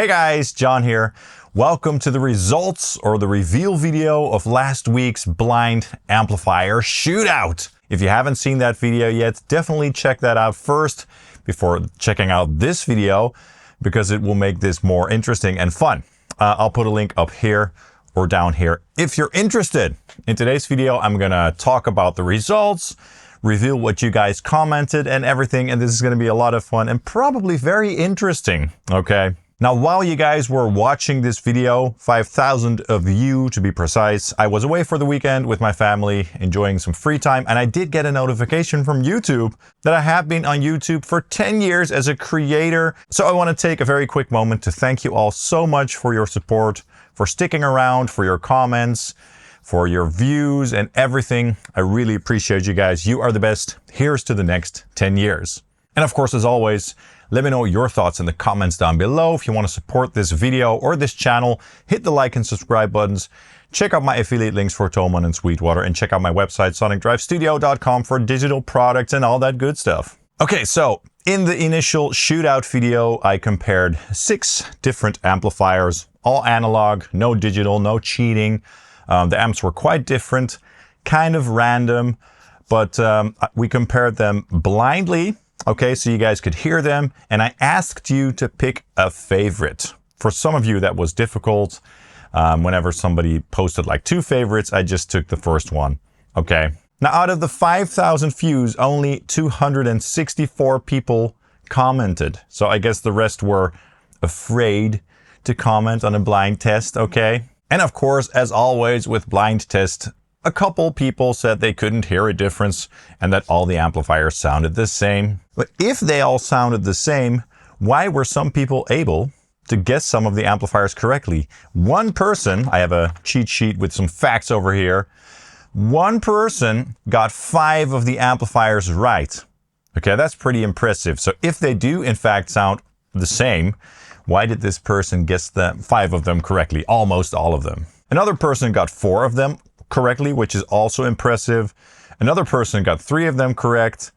Hey guys, John here. Welcome to the results or the reveal video of last week's blind amplifier shootout. If you haven't seen that video yet, definitely check that out first before checking out this video because it will make this more interesting and fun. I'll put a link up here or down here if you're interested. In today's video, I'm gonna talk about the results, reveal what you guys commented and everything, and this is gonna be a lot of fun and probably very interesting, okay? Now, while you guys were watching this video, 5,000 of you to be precise, I was away for the weekend with my family, enjoying some free time, and I did get a notification from YouTube that I have been on YouTube for 10 years as a creator. So I want to take a very quick moment to thank you all so much for your support, for sticking around, for your comments, for your views and everything. I really appreciate you guys. You are the best. Here's to the next 10 years. And of course, as always, let me know your thoughts in the comments down below. If you want to support this video or this channel, hit the like and subscribe buttons. Check out my affiliate links for Thomann and Sweetwater, and check out my website, sonicdrivestudio.com, for digital products and all that good stuff. Okay, so in the initial shootout video, I compared 6 different amplifiers, all analog, no digital, no cheating. The amps were quite different, kind of random, but we compared them blindly. Okay, so you guys could hear them, and I asked you to pick a favorite. For some of you, that was difficult. Whenever somebody posted like 2 favorites, I just took the first one. Okay. Now, out of the 5,000 views, only 264 people commented. So I guess the rest were afraid to comment on a blind test, okay? And of course, as always with blind tests, a couple people said they couldn't hear a difference and that all the amplifiers sounded the same. But if they all sounded the same, why were some people able to guess some of the amplifiers correctly? One person, I have a cheat sheet with some facts over here, one person got 5 of the amplifiers right. Okay, that's pretty impressive. So if they do in fact sound the same, why did this person guess the 5 of them correctly? Almost all of them. Another person got 4 of them correctly, which is also impressive. Another person got 3 of them correct.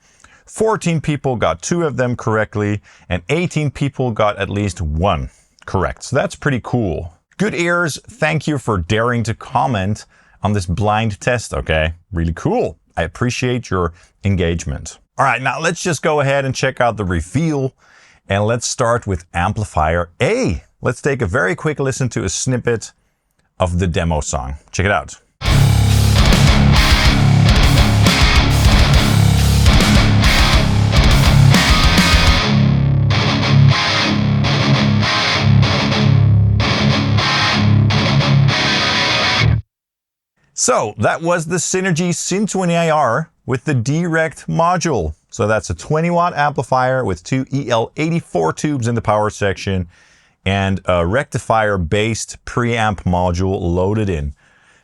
14 people got 2 of them correctly, and 18 people got at least 1 correct. So that's pretty cool. Good ears, thank you for daring to comment on this blind test, okay? Really cool. I appreciate your engagement. All right, now let's just go ahead and check out the reveal, and let's start with amplifier A. Let's take a very quick listen to a snippet of the demo song. Check it out. So that was the Synergy Syn20IR with the Direct module. So that's a 20 watt amplifier with 2 EL84 tubes in the power section and a rectifier based preamp module loaded in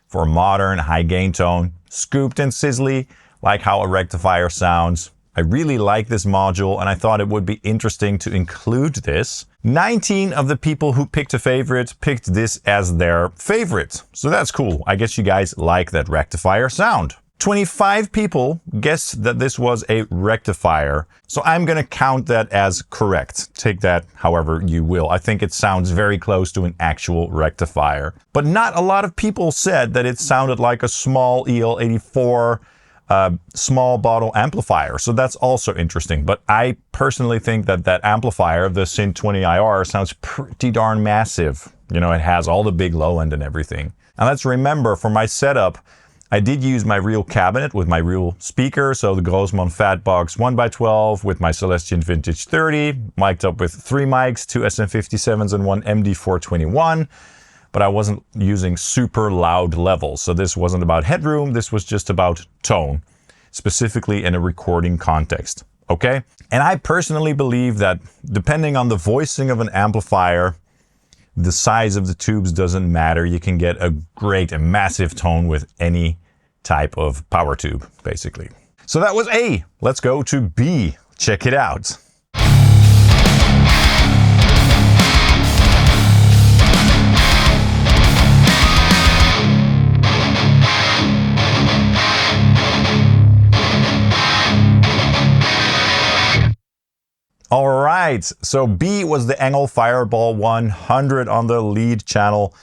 for modern high gain tone, scooped and sizzly, like how a rectifier sounds. I really like this module and I thought it would be interesting to include this. 19 of the people who picked a favorite picked this as their favorite. So that's cool. I guess you guys like that rectifier sound. 25 people guessed that this was a rectifier. So I'm gonna count that as correct. Take that however you will. I think it sounds very close to an actual rectifier. But not a lot of people said that it sounded like a small EL84 small bottle amplifier. So that's also interesting. But I personally think that that amplifier, the Syn20IR, sounds pretty darn massive. You know, it has all the big low end and everything. And let's remember, for my setup, I did use my real cabinet with my real speaker. So the Grossmann Fatbox 1x12 with my Celestion Vintage 30, mic'd up with 3 mics, 2 SM57s and 1 MD421. But I wasn't using super loud levels. So this wasn't about headroom, this was just about tone, specifically in a recording context, okay? And I personally believe that depending on the voicing of an amplifier, the size of the tubes doesn't matter. You can get a great and massive tone with any type of power tube, basically. So that was A. Let's go to B. Check it out. All right. right, so B was the ENGL Fireball 100 on the lead channel.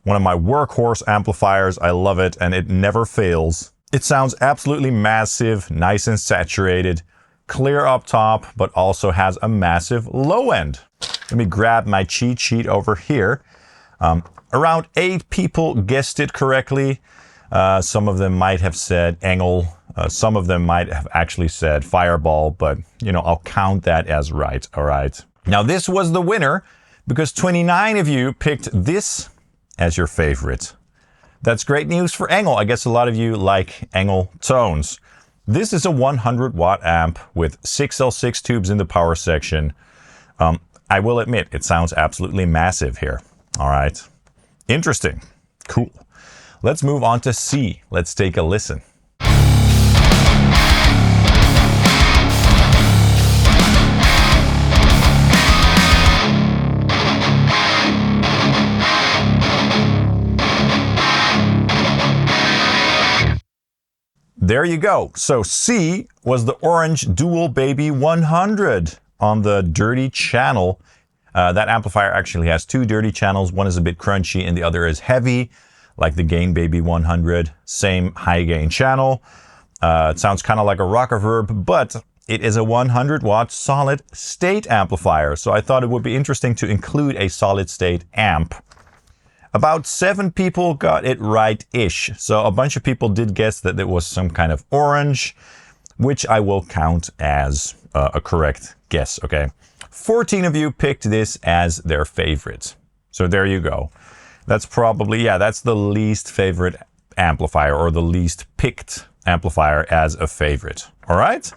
One of my workhorse amplifiers. I love it, and it never fails. It sounds absolutely massive, nice and saturated, clear up top, but also has a massive low end. Let me grab my cheat sheet over here. Around 8 people guessed it correctly. Some of them might have said ENGL. Some of them might have actually said Fireball, but you know, I'll count that as right. All right. Now this was the winner because 29 of you picked this as your favorite. That's great news for ENGL. I guess a lot of you like ENGL tones. This is a 100 watt amp with 6L6 tubes in the power section. I will admit, it sounds absolutely massive here. All right. Interesting. Cool. Let's move on to C. Let's take a listen. There you go. So C was the orange Dual Baby 100 on the dirty channel. That amplifier actually has 2 dirty channels. One is a bit crunchy and the other is heavy, like the Gain Baby 100. Same high gain channel. It sounds kind of like a rock reverb, but it is a 100 watt solid state amplifier. So I thought it would be interesting to include a solid state amp. About 7 people got it right-ish. So a bunch of people did guess that it was some kind of orange, which I will count as a correct guess, okay? 14 of you picked this as their favorite. So there you go. That's probably, yeah, that's the least favorite amplifier, or the least picked amplifier as a favorite. All right?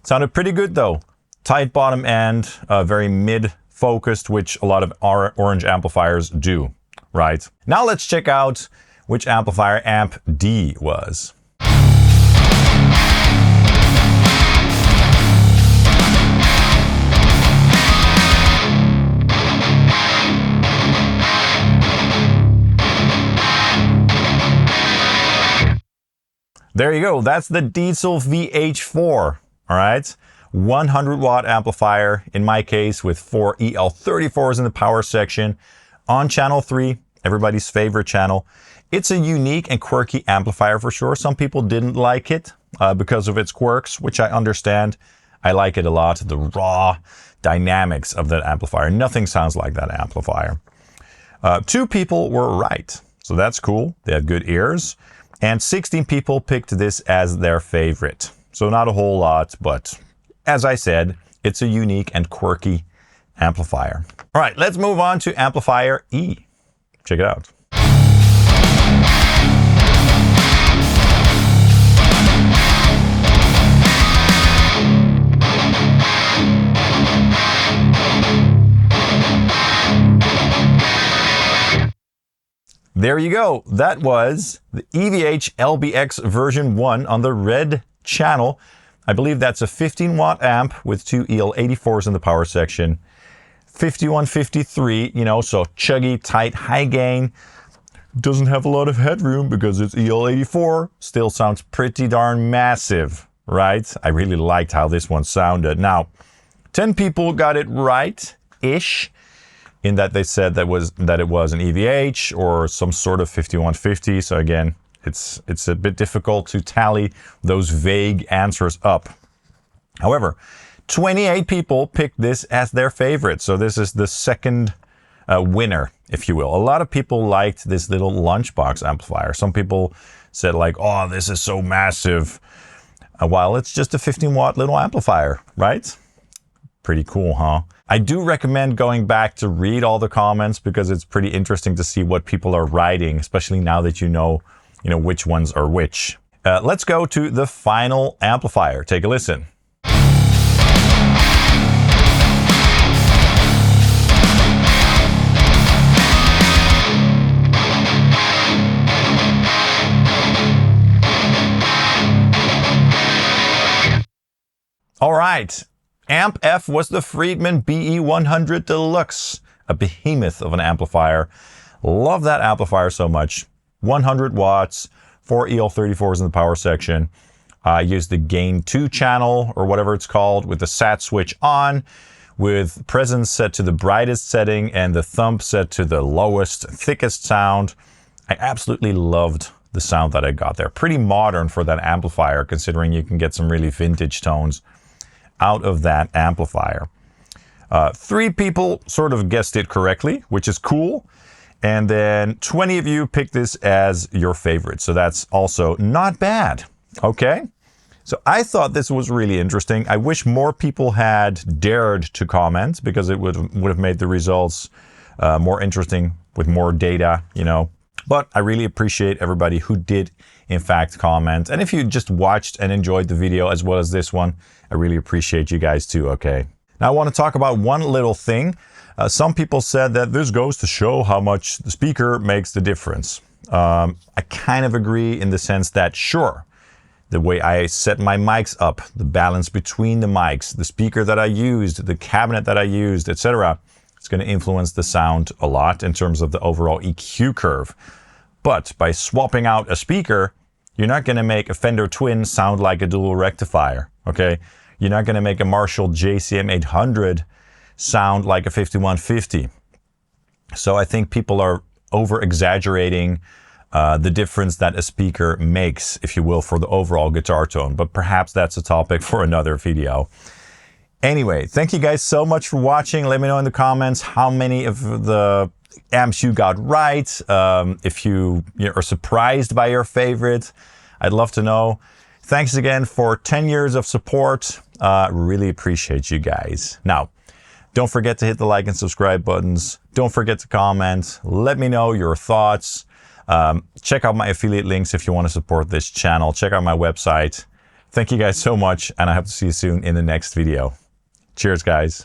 Sounded pretty good though. Tight bottom end, very mid-focused, which a lot of orange amplifiers do. Right. Now let's check out which amplifier amp D was. There you go. That's the Diezel VH4. All right. 100 watt amplifier, in my case, with 4 EL34s in the power section. On channel 3, everybody's favorite channel. It's a unique and quirky amplifier for sure. Some people didn't like it because of its quirks, which I understand. I like it a lot. The raw dynamics of that amplifier. Nothing sounds like that amplifier. 2 people were right, so that's cool. They had good ears. And 16 people picked this as their favorite. So not a whole lot, but as I said, it's a unique and quirky amplifier. All right, let's move on to amplifier E. Check it out. There you go. That was the EVH LBX version 1 on the red channel. I believe that's a 15 watt amp with 2 EL84s in the power section. 5153, you know, so chuggy, tight, high gain. Doesn't have a lot of headroom because it's EL84. Still sounds pretty darn massive, right? I really liked how this one sounded. Now, 10 people got it right-ish, in that they said that it was an EVH or some sort of 5150. So again, it's a bit difficult to tally those vague answers up. However, 28 people picked this as their favorite. So this is the second winner, if you will. A lot of people liked this little lunchbox amplifier. Some people said like, oh, this is so massive. While it's just a 15 watt little amplifier, right? Pretty cool, huh? I do recommend going back to read all the comments because it's pretty interesting to see what people are writing, especially now that you know which ones are which. Let's go to the final amplifier. Take a listen. All right, Amp F was the Friedman BE100 Deluxe, a behemoth of an amplifier. Love that amplifier so much. 100 watts, 4 EL34s in the power section. I used the Gain 2 channel, or whatever it's called, with the SAT switch on, with presence set to the brightest setting and the thumb set to the lowest, thickest sound. I absolutely loved the sound that I got there. Pretty modern for that amplifier, considering you can get some really vintage tones out of that amplifier. 3 people sort of guessed it correctly, which is cool. And then 20 of you picked this as your favorite. So that's also not bad. Okay. So I thought this was really interesting. I wish more people had dared to comment, because it would have made the results more interesting with more data, you know. But I really appreciate everybody who did in fact comment. And if you just watched and enjoyed the video as well as this one, I really appreciate you guys too, okay? Now I want to talk about one little thing. Some people said that this goes to show how much the speaker makes the difference. I kind of agree in the sense that, sure, the way I set my mics up, the balance between the mics, the speaker that I used, the cabinet that I used, etc., it's going to influence the sound a lot in terms of the overall EQ curve. But by swapping out a speaker, you're not going to make a Fender Twin sound like a dual rectifier, okay? You're not going to make a Marshall JCM 800 sound like a 5150. So I think people are over-exaggerating the difference that a speaker makes, if you will, for the overall guitar tone. But perhaps that's a topic for another video. Anyway, thank you guys so much for watching. Let me know in the comments how many of the amps you got right. If you are surprised by your favorite, I'd love to know. Thanks again for 10 years of support. Really appreciate you guys. Now, don't forget to hit the like and subscribe buttons. Don't forget to comment. Let me know your thoughts. Check out my affiliate links if you want to support this channel. Check out my website. Thank you guys so much, and I hope to see you soon in the next video. Cheers, guys.